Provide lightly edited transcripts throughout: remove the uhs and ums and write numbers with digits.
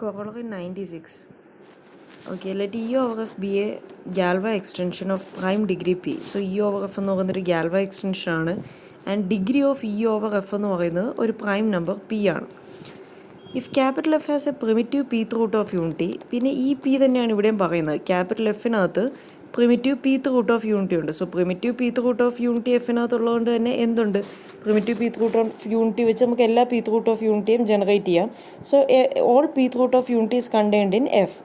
Corollary 96. Okay, let E over F be a Galois extension of prime degree P. So E over F എന്ന് പറയുന്നത് ഒരു Galois extension ആണ് and degree of E over F എന്ന് പറയുന്നത് ഒരു prime number P ആണ്. If capital F has a primitive pth root of unity, പിന്നെ ഈ പി തന്നെയാണ് ഇവിടെയും പറയുന്നത്. ക്യാപിറ്റൽ എഫിനകത്ത് primitive pth root of unity ഉണ്ട്. So primitive pth root of unity എഫിനകത്തുള്ളതുകൊണ്ട് തന്നെ എന്തുണ്ട്, primitive pth root of unity വെച്ച് നമുക്ക് എല്ലാ പീത്ത് റൂട്ട് ഓഫ് യൂണിറ്റിയും ജനറേറ്റ് ചെയ്യാം. So all pth root of unity is contained in f.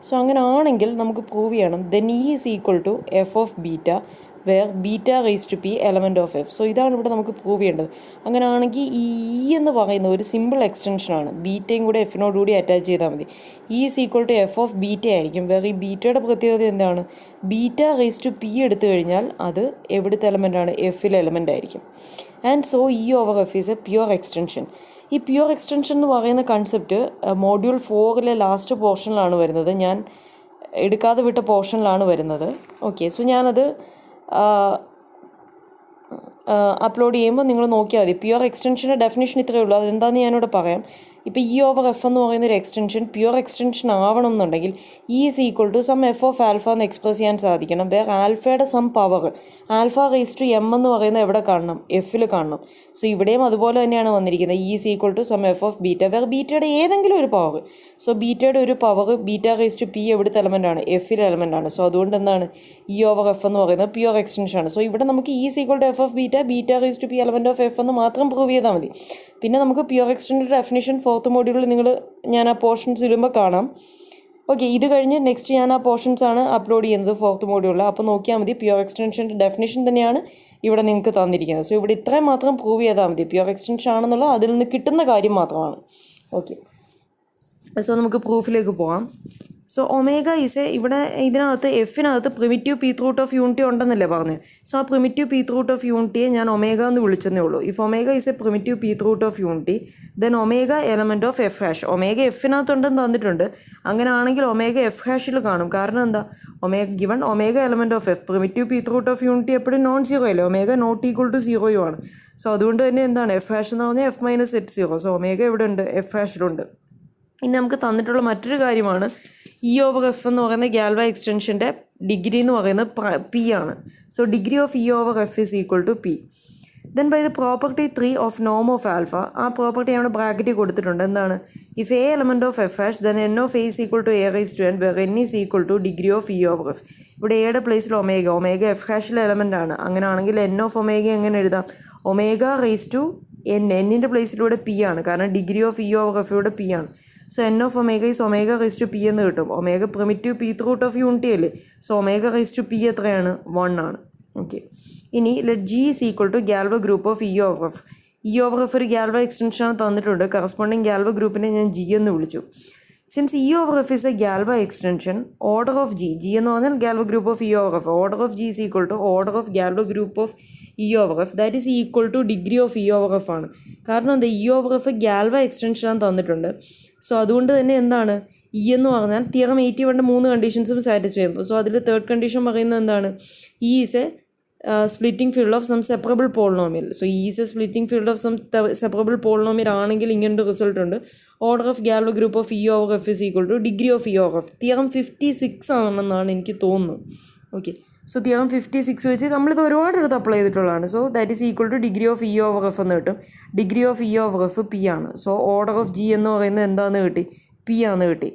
So അങ്ങനെ ആണെങ്കിൽ നമുക്ക് പ്രൂവ് ചെയ്യണം then e is equal to F of beta where beta raise to p element of f. So ഇതാണ് ഇവിടെ നമുക്ക് prove ചെയ്യേണ്ടത്. അങ്ങനെ ആണെങ്കിൽ ഈ ഇ എന്ന് പറയുന്ന ഒരു സിമ്പിൾ എക്സ്റ്റൻഷനാണ്. ബീറ്റയും കൂടെ എഫിനോടുകൂടി അറ്റാച്ച് ചെയ്താൽ മതി. E is equal to F of beta ആയിരിക്കും. വേറെ ഈ ബീറ്റയുടെ പ്രത്യേകത എന്താണ്, ബീറ്റ റേസ് ടു പി എടുത്തു കഴിഞ്ഞാൽ അത് എവിടുത്തെ എലമെൻ്റാണ്, എഫിലെ എലമെൻ്റ് ആയിരിക്കും. And so E over F is A pure extension. ഈ പ്യുവർ എക്സ്റ്റൻഷൻ എന്ന് പറയുന്ന കൺസെപ്റ്റ് മോഡ്യൂൾ 4 ലാസ്റ്റ് പോർഷനിലാണ് വരുന്നത്. ഞാൻ എടുക്കാതെ വിട്ട പോർഷനിലാണ് വരുന്നത്. ഓക്കെ, സോ ഞാനത് അപ്ലോഡ് ചെയ്യുമ്പോൾ നിങ്ങൾ നോക്കിയാൽ മതി. പ്യുവർ എക്സ്റ്റൻഷൻ്റെ ഡെഫിനേഷൻ ഇത്രയേ ഉള്ളൂ. അതെന്താണെന്ന് ഞാനിവിടെ പറയാം. ഇപ്പോൾ ഇ ഓവർ എഫ് എന്ന് പറയുന്ന ഒരു എക്സ്റ്റൻഷൻ പ്യുവർ എക്സ്റ്റൻഷൻ ആവണം എന്നുണ്ടെങ്കിൽ e is equal to some f of alpha എന്ന് എക്സ്പ്രസ് ചെയ്യാൻ സാധിക്കണം. വേറെ ആൽഫയുടെ some power alpha raise to m എന്ന് പറയുന്നത് എവിടെ കാണണം, എഫിൽ കാണണം. സോ ഇവിടെയും അതുപോലെ തന്നെയാണ് വന്നിരിക്കുന്നത്. E is equal to some f of beta വേറെ ബീറ്റയുടെ ഏതെങ്കിലും ഒരു പവർ. സോ ബീറ്റയുടെ ഒരു power beta raise to p എവിടുത്തെ എലമെൻ്റാണ്, എഫിലെ എലമെൻ്റാണ്. സോ അതുകൊണ്ട് എന്താണ് ഇ ഓവർ എഫ് എന്ന് പറയുന്നത് പ്യുവർ എക്സ്റ്റൻഷൻ ആണ്. സോ ഇവിടെ നമുക്ക് e is equal to F of beta beta raise to p element of F എന്ന് മാത്രം പ്രൂവ് ചെയ്താൽ മതി. പിന്നെ നമുക്ക് പ്യുവർ എക്സ്റ്റൻഷൻ്റെ ഡെഫിനേഷൻ 4th മോഡ്യൂളിൽ ഞാൻ ആ പോർഷൻസ് ഇടുമ്പോൾ കാണാം. ഓക്കെ, ഇത് കഴിഞ്ഞ് നെക്സ്റ്റ് ഞാൻ ആ പോർഷൻസ് ആണ് അപ്ലോഡ് ചെയ്യുന്നത് 4th മോഡ്യൂളിൽ. അപ്പോൾ നോക്കിയാൽ മതി. പ്യുവർ എക്സ്റ്റൻഷൻ്റെ ഡെഫിനേഷൻ തന്നെയാണ് ഇവിടെ നിങ്ങൾക്ക് തന്നിരിക്കുന്നത്. സോ ഇവിടെ ഇത്രയും മാത്രം പ്രൂവ് ചെയ്താൽ മതി. പ്യുവർ എക്സ്റ്റൻഷൻ ആണെന്നുള്ള അതിൽ നിന്ന് കിട്ടുന്ന കാര്യം മാത്രമാണ്. ഓക്കെ, സോ നമുക്ക് പ്രൂഫിലേക്ക് പോകാം. സോ ഒമേഗ ഈസ് ഇവിടെ ഇതിനകത്ത് എഫിനകത്ത് primitive pth root of unity ഉണ്ടെന്നല്ലേ പറഞ്ഞത്. സോ ആ പ്രിമിറ്റീവ് പീത്ത് റൂട്ട് ഓഫ് യൂണിറ്റിയെ ഞാൻ ഒമേഗ എന്ന് വിളിച്ചെന്നേ ഉള്ളൂ. If omega is a primitive pth root of unity then omega element of F hash. Omega എഫിനകത്തുണ്ടെന്ന് തന്നിട്ടുണ്ട്. അങ്ങനെ ആണെങ്കിൽ ഒമേഗ എഫ് ഹാഷിൽ കാണും. കാരണം എന്താ, given omega element of F primitive pth root of unity എപ്പോഴും നോൺ സീറോ അല്ലേ, ഒമേഗ നോട്ട് ഈക്വൽ ടു സീറോയും ആണ്. സോ അതുകൊണ്ട് തന്നെ എന്താണ് എഫ് ഹാഷ് എന്ന് പറഞ്ഞാൽ എഫ് മൈനസ് എറ്റ് സീറോ. സോ ഒമേഗ ഇവിടെ ഉണ്ട്, എഫ് ഹാഷിലുണ്ട്. ഇനി നമുക്ക് തന്നിട്ടുള്ള മറ്റൊരു കാര്യമാണ് ഇ ഓവർ എഫ് എന്ന് പറയുന്ന ഗാൽവ എക്സ്റ്റൻഷൻ്റെ ഡിഗ്രി എന്ന് പറയുന്നത് പി ആണ്. So degree of E over F is equal to p. Then by the property 3 of നോം ഓഫ് ആൽഫ, ആ പ്രോപ്പർട്ടി നമ്മുടെ ബ്രാക്കറ്റിൽ കൊടുത്തിട്ടുണ്ട്. എന്താണ്, if a element of F hash then n of a is equal to a raise to n where n is equal to degree of E over F. ഇവിടെ എയുടെ പ്ലേസിൽ omega F ഹാഷിലെ element ആണ്. അങ്ങനെ ആണെങ്കിൽ എൻ ഓഫ് ഒമേഗ എങ്ങനെ എഴുതാം, omega raise to N, എന്നിൻ്റെ പ്ലേസിലൂടെ p ആണ്. കാരണം degree of E over F ഇവിടെ പി ആണ്. So N of omega is omega raise to p എന്ന് കിട്ടും. Omega primitive pth root of unity അല്ലേ. So omega raise to p എത്രയാണ്, 1 ആണ്. ഓക്കെ, ഇനി let G is equal to Galois group of E over F. E over F ഒരു Galois എക്സ്റ്റൻഷനാണ് തന്നിട്ടുണ്ട്. Corresponding Galois ഗ്രൂപ്പിനെ ഞാൻ ജി എന്ന് വിളിച്ചു. Since E over F is A Galois extension, order of g എന്ന് പറഞ്ഞാൽ Galois group of E over f, order of g is equal to order of Galois group of E over f that is equal to degree of E over f ആണ്. കാരണം എന്താ, e over f Galois എക്സ്റ്റൻഷനാണ് തന്നിട്ടുണ്ട്. So അതുകൊണ്ട് തന്നെ എന്താണ്, e എന്ന് പറഞ്ഞാൽ തിയറം 81 3 കണ്ടീഷൻസും സാറ്റിസ്ഫൈ ചെയ്യും. സോ അതിൽ 3rd കണ്ടീഷൻ പറയുന്നത് എന്താണ്, e is a splitting field of some separable polynomial. So E is a splitting field of some separable polynomial ആണെങ്കിൽ ഇങ്ങനൊരു റിസൾട്ട് ഉണ്ട്. Order of Galois group of E over F is equal to degree of E over f. Theorem 56 ആണെന്നാണ് എനിക്ക് തോന്നുന്നത്. Okay, so theorem 56 വെച്ച് നമ്മളിത് ഒരുപാട് എടുത്ത് അപ്ലൈ ചെയ്തിട്ടുള്ളതാണ്. So that is equal to degree of E over F എന്ന് കിട്ടും. Degree of E over f p ആണ്. സോ ഓർഡർ ഓഫ് ജി എന്ന് പറയുന്നത് എന്താണെന്ന് കിട്ടി, പി ആണെന്ന് കിട്ടി.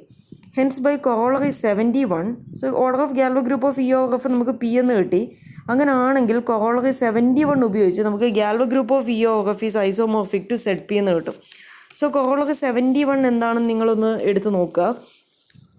Hence by corollary 71, so order of Galois group of E over f നമുക്ക് പി എന്ന് കിട്ടി. അങ്ങനെ ആണെങ്കിൽ കൊറോളറി 71 ഉപയോഗിച്ച് നമുക്ക് Galois group of E over F is isomorphic to set p എന്ന് കിട്ടും. സോ കൊറോളറി 71 എന്താണെന്ന് നിങ്ങളൊന്ന് എടുത്ത് നോക്കുക.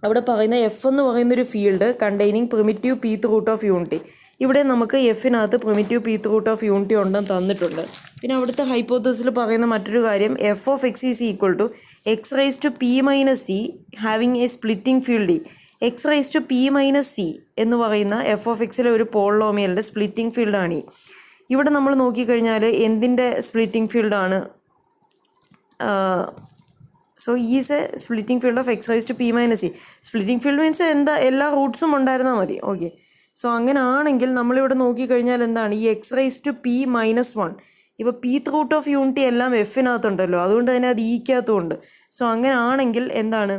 അവിടെ പറയുന്ന എഫ് എന്ന് പറയുന്നൊരു field containing primitive pth root of unity. ഇവിടെ നമുക്ക് എഫിനകത്ത് primitive pth root of unity ഉണ്ടെന്ന് തന്നിട്ടുണ്ട്. പിന്നെ അവിടുത്തെ ഹൈപ്പോത്തസിൽ പറയുന്ന മറ്റൊരു കാര്യം F of x is equal to x raise to p minus c having a splitting field E. X raise to p minus c എന്ന് പറയുന്ന എഫ് ഓഫ് എക്സിലെ ഒരു പോളിനോമിയലിൻ്റെ സ്പ്ലിറ്റിംഗ് ഫീൽഡാണ് ഈ. ഇവിടെ നമ്മൾ നോക്കിക്കഴിഞ്ഞാൽ എന്തിൻ്റെ സ്പ്ലിറ്റിംഗ് ഫീൽഡാണ്, so is a splitting field of x raise to p minus c. Splitting field means എന്താ, എല്ലാ റൂട്ട്സും ഉണ്ടായിരുന്നാൽ മതി. ഓക്കെ, സോ അങ്ങനെ ആണെങ്കിൽ നമ്മളിവിടെ നോക്കിക്കഴിഞ്ഞാൽ എന്താണ്, ഈ x raise to p minus 1 ഇപ്പോൾ പീത്ത് റൂട്ട് ഓഫ് യൂണിറ്റി എല്ലാം എഫിനകത്തുണ്ടല്ലോ, അതുകൊണ്ട് തന്നെ അത് ഈക്കകത്തുമുണ്ട്. സോ അങ്ങനെ ആണെങ്കിൽ എന്താണ്,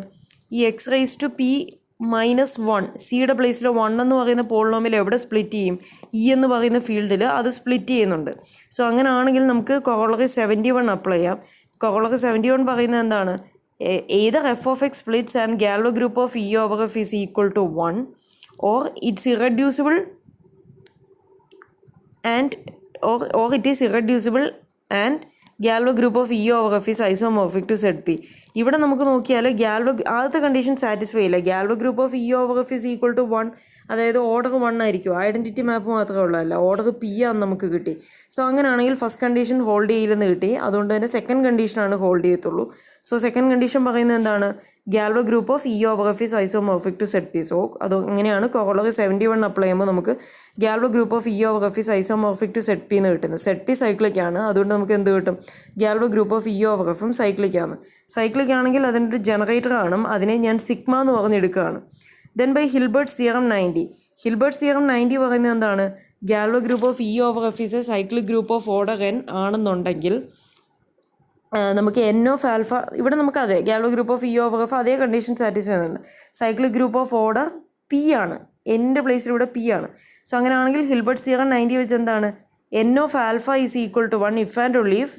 ഈ എക്സ് റൈസ് ടു പി -1 സിയുടെ പ്ലേസിൽ 1 എന്ന് പറയുന്ന പോളിനോമിയൽ എവിടെ സ്പ്ലിറ്റ് ചെയ്യും? ഇ എന്ന് പറയുന്ന ഫീൽഡിൽ അത് സ്പ്ലിറ്റ് ചെയ്യുന്നുണ്ട്. സോ അങ്ങനെയാണെങ്കിൽ നമുക്ക് കൊറോളറി 71 അപ്ലൈ ചെയ്യാം. കൊറോളറി 71 പറയുന്നത് എന്താണ്? either f of x splits and Galois group of E over f is equal to 1 or it's irreducible and or it is irreducible and Galois group of E over f is isomorphic to ZP. ഇവിടെ നമുക്ക് നോക്കിയാൽ ആദ്യത്തെ condition satisfy ഇല്ല. Galois group of E over f is equal to 1, അതായത് order 1 ആയിരിക്കും. Identity മാപ്പ് മാത്രമേ ഉള്ളതല്ല, order P ആണെന്ന് നമുക്ക് കിട്ടി. സോ അങ്ങനെയാണെങ്കിൽ ഫസ്റ്റ് കണ്ടീഷൻ ഹോൾഡ് ചെയ്യില്ലെന്ന് കിട്ടി. അതുകൊണ്ട് തന്നെ സെക്കൻഡ് കണ്ടീഷനാണ് ഹോൾഡ് ചെയ്യത്തുള്ളൂ. സോ സെക്കൻഡ് കണ്ടീഷൻ പറയുന്നത് എന്താണ്? Galois group of E over F is isomorphic to set p. So അത് അങ്ങനെയാണ് കൊറോളറി 71 അപ്ലൈ ചെയ്യുമ്പോൾ നമുക്ക് Galois group of E over F is isomorphic to set p എന്ന് കിട്ടുന്നത്. സെറ്റ് പി സൈക്ലിക് ആണ്, അതുകൊണ്ട് നമുക്ക് എന്ത് കിട്ടും? Galois group of E over എഫും സൈക്ലിക് ആണ്. സൈക്ലിക് ആണെങ്കിൽ അതിൻ്റെ ഒരു ജനറേറ്റർ കാണും, അതിനെ ഞാൻ സിഗ്മ എന്ന് പറഞ്ഞെടുക്കുകയാണ്. Then by Hilbert's theorem 90. Hilbert's theorem 90 പറയുന്നത് എന്താണ്? Galois group of E over F is a cyclic group of order n ആണെന്നുണ്ടെങ്കിൽ നമുക്ക് എൻ ഓഫ് ആൽഫ, ഇവിടെ നമുക്ക് അതെ Galois group of E over F അതേ കണ്ടീഷൻ സാറ്റിസ്ഫൈ ചെയ്യുന്നുണ്ട്. Cyclic group of order P ആണ്, എൻ്റെ പ്ലേസിൽ ഇവിടെ പി ആണ്. സോ അങ്ങനെയാണെങ്കിൽ ഹിൽബർട്ട്സ് തിയറം 90 വെച്ച് എന്താണ്? N of alpha is equal to 1 if and only if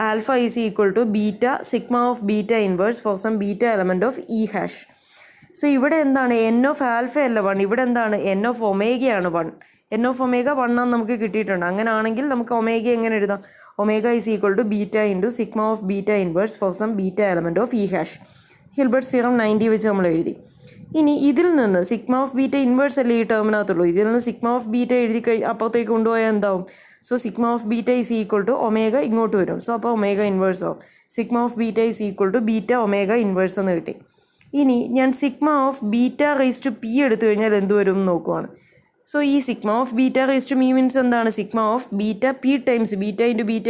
alpha is equal to beta sigma of beta inverse for some beta element of E hash. So ഇവിടെ എന്താണ്? എൻ ഓഫ് ആൽഫ അല്ല 1, ഇവിടെ എന്താണ്? N of ഒമേഗയാണ് 1. N of omega 1 ആണെന്ന് നമുക്ക് കിട്ടിയിട്ടുണ്ട്. അങ്ങനെയാണെങ്കിൽ നമുക്ക് ഒമേഗ എങ്ങനെ എഴുതാം? Omega is equal to beta into sigma of beta inverse for some beta element of E hash. Hilbert's theorem 90 വെച്ച് നമ്മൾ എഴുതി. ഇനി ഇതിൽ നിന്ന് സിഗ്മ ഓഫ് ബീറ്റ ഇൻവേഴ്സ് അല്ലേ ഈ ടേമിനകത്തുള്ളൂ, ഇതിൽ നിന്ന് സിഗ്മ ഓഫ് ബീറ്റ എഴുതി അപ്പുറത്തേക്ക് കൊണ്ടുപോയാൽ എന്താവും? So sigma of beta is equal to omega ഇങ്ങോട്ട് വരും. സോ അപ്പോൾ ഒമേഗ ഇൻവേഴ്സ് ആവും. Sigma of beta is equal to beta omega inverse എന്ന് കിട്ടി. ഇനി ഞാൻ sigma of beta raise to p എടുത്തു കഴിഞ്ഞാൽ എന്ത് വരും എന്ന് നോക്കുവാണ്. സോ ഈ sigma of beta raise to p means എന്താണ്? Sigma of beta p times beta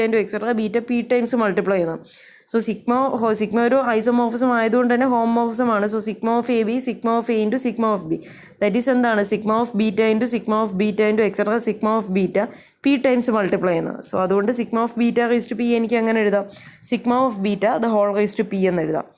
into etcetera beta p times multiply ചെയ്യുന്നത്. സോ സിഗ്മ ഒരു ഐസോമോർഫിസം ആയതുകൊണ്ട് തന്നെ ഹോമോർഫിസമാണ്. So sigma of a b sigma of a into sigma of b, that is എന്താണ്? Sigma of beta into sigma of beta into etcetera sigma of beta p times multiply ചെയ്യുന്നത്. So അതുകൊണ്ട് sigma of beta raise to p എനിക്ക് അങ്ങനെ എഴുതാം, sigma of beta the whole raise to p എന്ന് എഴുതാം.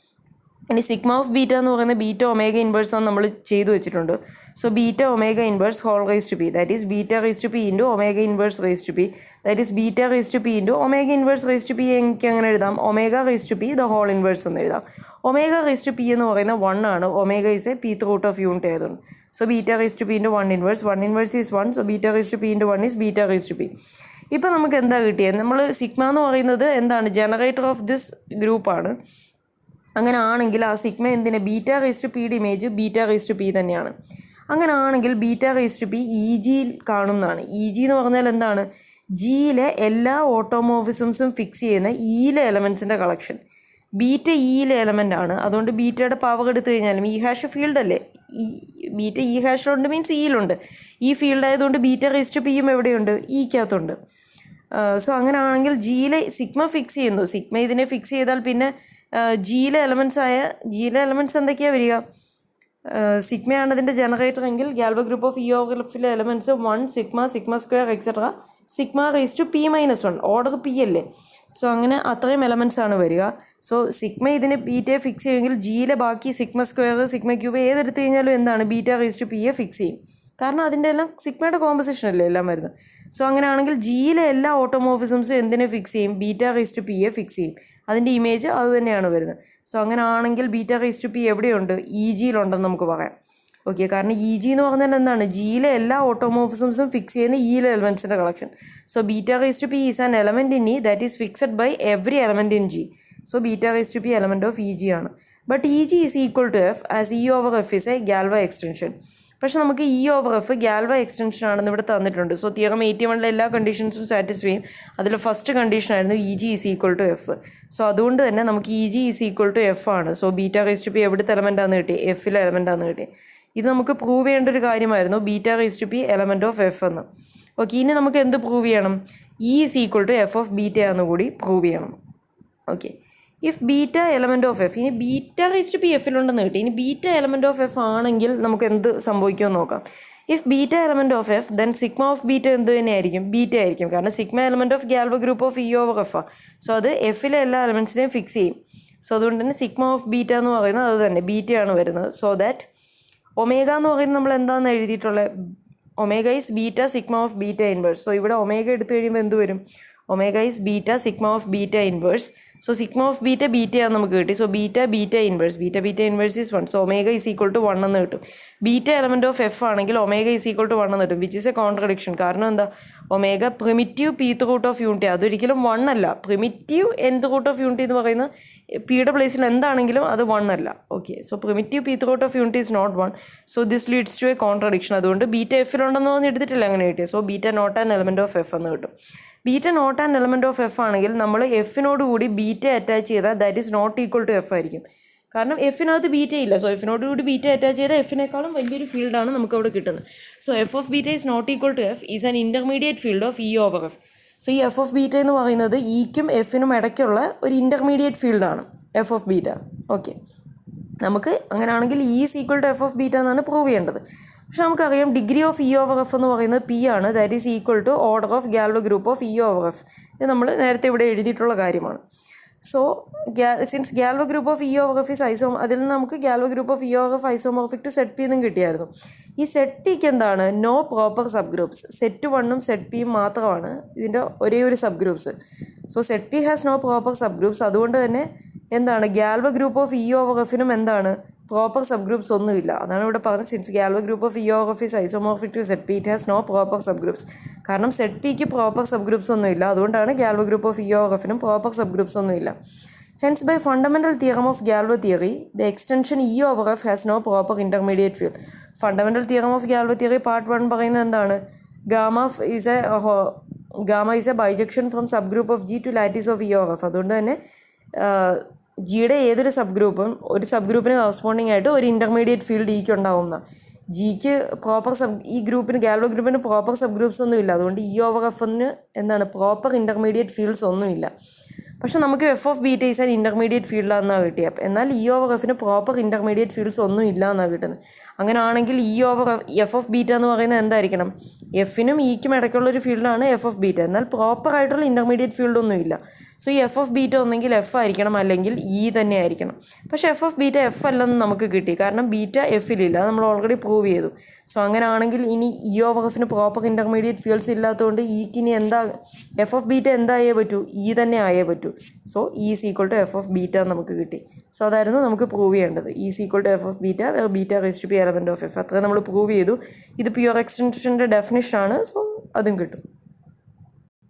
ഇനി sigma of beta എന്ന് പറയുന്നത് ബീറ്റ ഒമേഗ ഇൻവേഴ്സ് ആണ് നമ്മൾ ചെയ്തു വെച്ചിട്ടുണ്ട്. So beta omega inverse whole raise to p, that is beta raise to p into omega inverse raise to p, that is beta raise to p into omega inverse raise to p എനിക്ക് അങ്ങനെ എഴുതാം, omega raise to p the whole inverse എന്ന് എഴുതാം. Omega raise to p എന്ന് പറയുന്നത് 1 ആണ്. Omega is a pth root of unit ആയതുകൊണ്ട്. So beta raise to p into 1 inverse is 1. So beta raise to p into 1 is beta raise to p. ഇപ്പോൾ നമുക്ക് എന്താ കിട്ടിയത്? നമ്മൾ സിഗ്മ എന്ന് പറയുന്നത് എന്താണ്? ജനറേറ്റർ ഓഫ് ദിസ് ഗ്രൂപ്പാണ്. അങ്ങനെ ആണെങ്കിൽ ആ സിഗ്മ എന്തിന്? ബീറ്റ റേസ് ടു പിയുടെ image beta raise to p തന്നെയാണ്. അങ്ങനെ ആണെങ്കിൽ beta raise to p E ജിയിൽ കാണുന്നതാണ്. ഇ ജി എന്ന് പറഞ്ഞാൽ എന്താണ്? ജിയിലെ എല്ലാ ഓട്ടോമോർഫിസംസും ഫിക്സ് ചെയ്യുന്ന ഇയിലെ എലമെൻറ്റ്സിൻ്റെ കളക്ഷൻ. ബീറ്റ ഇയിലെ എലമെൻ്റ് ആണ്, അതുകൊണ്ട് ബീറ്റയുടെ പവർ എടുത്തു കഴിഞ്ഞാലും ഇ ഹാഷ് ഫീൽഡ് അല്ലേ, ഈ ബീറ്റ ഇ ഹാഷിലുണ്ട് മീൻസ് ഇയിലുണ്ട്. ഈ ഫീൽഡ് ആയതുകൊണ്ട് ബീറ്റ റേസ് ടു പിയും എവിടെയുണ്ട്? ഇക്കകത്തുണ്ട്. സോ അങ്ങനെ ആണെങ്കിൽ ജിയിലെ സിഗ്മ ഫിക്സ് ചെയ്യുന്നു. സിഗ്മ ഇതിനെ ഫിക്സ് ചെയ്താൽ പിന്നെ ജിയിലെ എലമെൻറ്റ്സ് എന്തൊക്കെയാണ് വരിക? സിഗ്മയാണ് അതിൻ്റെ ജനറേറ്റർ എങ്കിൽ Galois group of E over എഫിലെ elements 1 sigma square etcetera sigma raise to p -1 order p അല്ലേ. സോ അങ്ങനെ അത്രയും എലമെൻറ്റ്സ് ആണ് വരിക. സോ സിഗ്മ ഇതിനെ ബീറ്റയെ ഫിക്സ് ചെയ്യുമെങ്കിൽ ജിയിലെ ബാക്കി സിഗ്മ സ്ക്വയർ സിഗ്മ ക്യൂബ് ഏതെടുത്ത് കഴിഞ്ഞാലും എന്താണ്? ബീറ്റ റേസ് ടു പിയെ ഫിക്സ് ചെയ്യും. കാരണം അതിൻ്റെ എല്ലാം സിഗ്മയുടെ കോമ്പസിഷൻ അല്ലേ എല്ലാം വരുന്നത്. സോ അങ്ങനെയാണെങ്കിൽ ജിയിലെ എല്ലാ ഓട്ടോമോർഫിസംസും എന്തിനെ ഫിക്സ് ചെയ്യും? ബീറ്റ റേസ് ടു പിയെ ഫിക്സ് ചെയ്യും. അതിൻ്റെ ഇമേജ് അത് തന്നെയാണ് വരുന്നത്. സോ അങ്ങനെ ആണെങ്കിൽ ബീറ്റ റേസ് ടു പി എവിടെയുണ്ട്? ഇ ജിയിലുണ്ടെന്ന് നമുക്ക് പറയാം. ഓക്കെ, കാരണം ഇ ജി എന്ന് പറഞ്ഞാൽ എന്താണ്? ജിയിലെ എല്ലാ ഓട്ടോമോർഫിസംസും ഫിക്സ് ചെയ്യുന്ന ഇയിലെ എലമെൻറ്റ്സിൻ്റെ collection. So beta raise to p is an element in E that is fixed by every element in G. So beta raise to p element of E G ആണ്. But E G is equal to F as E over F is a Galois extension. പക്ഷെ നമുക്ക് E over F Galois extension ആണെന്ന് ഇവിടെ തന്നിട്ടുണ്ട്. So theorem 81 എല്ലാ കണ്ടീഷൻസും satisfy ചെയ്യും. അതിൽ first condition ആയിരുന്നു E G is equal to F. So അതുകൊണ്ട് തന്നെ നമുക്ക് E G is equal to F ആണ്. So beta raise to p എവിടുത്തെ എലമെൻ്റാന്ന് കിട്ടി? എഫിലെ എലമെൻ്റാന്ന് കിട്ടി. ഇത് നമുക്ക് പ്രൂവ് ചെയ്യേണ്ട ഒരു കാര്യമായിരുന്നു, beta raise to p element of F എന്ന്. ഓക്കെ, ഇനി നമുക്ക് എന്ത് പ്രൂവ് ചെയ്യണം? E is equal to F of beta എന്ന് കൂടി പ്രൂവ് ചെയ്യണം. Okay, if beta element of F, ഇനി ബീറ്റ റേസ് ടു പി എഫിലുണ്ടെന്ന് കിട്ടി. ഇനി ബീറ്റ എലമെൻറ്റ് ഓഫ് എഫ് ആണെങ്കിൽ നമുക്ക് എന്ത് സംഭവിക്കുമെന്ന് നോക്കാം. If beta element of F then sigma of beta എന്ത് തന്നെയായിരിക്കും? ബീറ്റ ആയിരിക്കും. കാരണം sigma element of Galois group of E over F ആ. സോ അത് എഫിലെ എല്ലാ എലമെൻറ്റ്സിനെയും ഫിക്സ് ചെയ്യും. സോ അതുകൊണ്ട് തന്നെ സിഗ്മ ഓഫ് ബീറ്റ എന്ന് പറയുന്നത് അത് തന്നെ ബീറ്റയാണ് വരുന്നത്. സോ ദാറ്റ് ഒമേഗ എന്ന് പറയുന്നത് നമ്മൾ എന്താണെന്ന് എഴുതിയിട്ടുള്ളത്, omega is beta sigma of beta inverse. So ഇവിടെ ഒമേഗ എടുത്തു കഴിയുമ്പോൾ എന്ത് വരും, omega is beta sigma of beta inverse. So sigma of ബീറ്റയാണ് നമുക്ക് കിട്ടി. So beta inverse is 1. So omega is equal to 1 എന്ന് കിട്ടും. ബീറ്റ എലമെൻറ്റ് ഓഫ് എഫ് ആണെങ്കിൽ ഒമേഗ ഈസ് ഈക്വൾ ടു 1 എന്ന് കിട്ടും, വിച്ച് ഇസ് എ കോൺട്രഡിക്ഷൻ. കാരണം എന്താ, omega primitive pth root of unity, അതൊരിക്കലും 1 അല്ല. Primitive nth root of unity എന്ന് പറയുന്നത് പിയുടെ പ്ലേസിൽ എന്താണെങ്കിലും അത് 1 അല്ല. Okay, so primitive pth root of unity is not 1. So this leads to a contradiction. അതുകൊണ്ട് ബീറ്റ എഫിലുണ്ടെന്ന് പറഞ്ഞ് എടുത്തിട്ടില്ല അങ്ങനെ കിട്ടിയത്. So beta not an element of F എന്ന് കിട്ടും. Beta not an element of F ആണെങ്കിൽ നമ്മൾ എഫിനോട് കൂടി ബീറ്റ അറ്റാച്ച് ചെയ്താൽ that is not equal to F ആയിരിക്കും. കാരണം എഫിനകത്ത് ബീറ്റ ഇല്ല. സോ എഫിനോട് കൂടി ബീറ്റ അറ്റാച്ച് ചെയ്താൽ എഫിനേക്കാളും വലിയൊരു ഫീൽഡാണ് നമുക്ക് അവിടെ കിട്ടുന്നത്. So F of beta is not equal to F is an intermediate field of E over F. So ഈ എഫ് ഓഫ് ബീറ്റ എന്ന് പറയുന്നത് ഇക്കും എഫിനും ഇടയ്ക്കുള്ള ഒരു ഇൻ്റർമീഡിയറ്റ് ഫീൽഡാണ് എഫ് ഓഫ് ബീറ്റ. ഓക്കെ, നമുക്ക് അങ്ങനെയാണെങ്കിൽ E is equal to F of beta എന്നാണ് പ്രൂവ് ചെയ്യേണ്ടത്. പക്ഷെ നമുക്കറിയാം degree of E over F എന്ന് പറയുന്നത് പി ആണ്. That is equal to order of Galois group of E over F. ഇത് നമ്മൾ നേരത്തെ ഇവിടെ എഴുതിയിട്ടുള്ള കാര്യമാണ്. So since Galois group of E over F is അതിൽ നിന്ന് നമുക്ക് Galois group of E over F isomorphic to set p എന്നും കിട്ടിയായിരുന്നു. ഈ സെറ്റ് പിക്ക് എന്താണ്, no proper subgroups. Z 1ഉം സെറ്റ് പിയും മാത്രമാണ് ഇതിൻ്റെ ഒരേ ഒരു subgroups. So Z p has no proper subgroups. അതുകൊണ്ട് തന്നെ എന്താണ്, Galois group of E over എഫിനും എന്താണ്, പ്രോപ്പർ സബ് ഗ്രൂപ്പ്സ് ഒന്നുമില്ല. അതാണ് ഇവിടെ പറഞ്ഞത്, since Galois group of E over F is isomorphic to set p, it has no proper subgroups. കാരണം സെറ്റ് പിക്ക് പ്രോപ്പർ സബ് ഗ്രൂപ്പ്സ് ഒന്നുമില്ല. അതുകൊണ്ടാണ് Galois group of E over എഫിനും പ്രോപ്പർ സബ് ഗ്രൂപ്പ്സ് ഒന്നുമില്ല. Hence, by fundamental theorem of Galois theory, the extension E over F has no proper intermediate field. Fundamental theorem of Galois theory part 1 പറയുന്നത് എന്താണ്, gamma is a bijection from subgroup of G to lattice of E over F. അതുകൊണ്ട് തന്നെ ജിയുടെ ഏതൊരു sub ഗ്രൂപ്പും ഒരു sub ഗ്രൂപ്പിന് corresponding ആയിട്ട് ഒരു ഇൻ്റർമീഡിയറ്റ് ഫീൽഡ് ഇക്ക് ഉണ്ടാവുന്ന, ജിക്ക് പ്രോപ്പർ ഈ ഗ്രൂപ്പിന് ഗാൽവോ ഗ്രൂപ്പിന് പ്രോപ്പർ സബ് ഗ്രൂപ്പ്സ് ഒന്നുമില്ല. അതുകൊണ്ട് ഇ ഓവർ എഫിന് എന്താണ്, പ്രോപ്പർ ഇൻ്റർമീഡിയറ്റ് ഫീൽഡ്സ് ഒന്നുമില്ല. പക്ഷെ നമുക്ക് F of beta is an intermediate ഫീൽഡാണെന്നാണ് കിട്ടിയത്. എന്നാൽ ഇ ഓവർ എഫിന് പ്രോപ്പർ ഇൻ്റർമീഡിയറ്റ് ഫീൽഡ്സ് ഒന്നും ഇല്ല എന്നാണ് കിട്ടുന്നത്. അങ്ങനെ ആണെങ്കിൽ E over F of beta എന്ന് പറയുന്നത് എന്തായിരിക്കണം, എഫിനും ഇക്കും ഇടയ്ക്കുള്ളൊരു ഫീൽഡാണ് എഫ് ഓഫ് ബീറ്റ. എന്നാൽ പ്രോപ്പറായിട്ടുള്ള ഇൻ്റർമീഡിയറ്റ് ഫീൽഡൊന്നും ഇല്ല. സോ ഈ എഫ് ഓഫ് ബീറ്റ ഒന്നെങ്കിൽ എഫ് ആയിരിക്കണം, അല്ലെങ്കിൽ ഇ തന്നെ ആയിരിക്കണം. പക്ഷേ എഫ് ഓഫ് ബീറ്റ എഫ് അല്ലെന്ന് നമുക്ക് കിട്ടി, കാരണം ബീറ്റ എഫിലില്ല, നമ്മൾ ഓൾറെഡി പ്രൂവ് ചെയ്തു. സോ അങ്ങനെ ആണെങ്കിൽ ഇനി ഇ ഓവർ എഫിന് പ്രോപ്പർ ഇൻ്റർമീഡിയറ്റ് ഫീൽഡ്സ് ഇല്ലാത്തതുകൊണ്ട് ഇക്ക് ഇനി എന്താ, എഫ് ഓഫ് ബീറ്റ എന്തായേ പറ്റൂ, ഇ തന്നെ ആയേ പറ്റൂ. So E is equal to F of beta നമുക്ക് കിട്ടി. സോ അതായിരുന്നു നമുക്ക് പ്രൂവ് ചെയ്യേണ്ടത്. E is equal to F of beta beta raise to p element of F. അത്രയും നമ്മൾ പ്രൂവ് ചെയ്തു. ഇത് പ്യുവർ എക്സ്റ്റൻഷൻ്റെ ഡെഫിനിഷനാണ്. സോ അതും കിട്ടും.